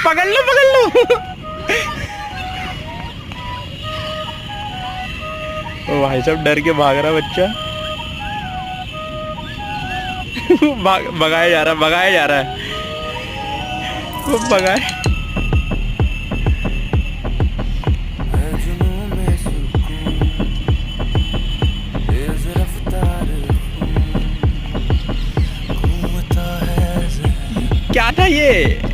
पकड़ लो पकड़ लो। ओ भाई साहब डर के भाग रहा बच्चा। भगाया जा रहा है भगाया जा रहा है। वो भगाए। क्या था ये?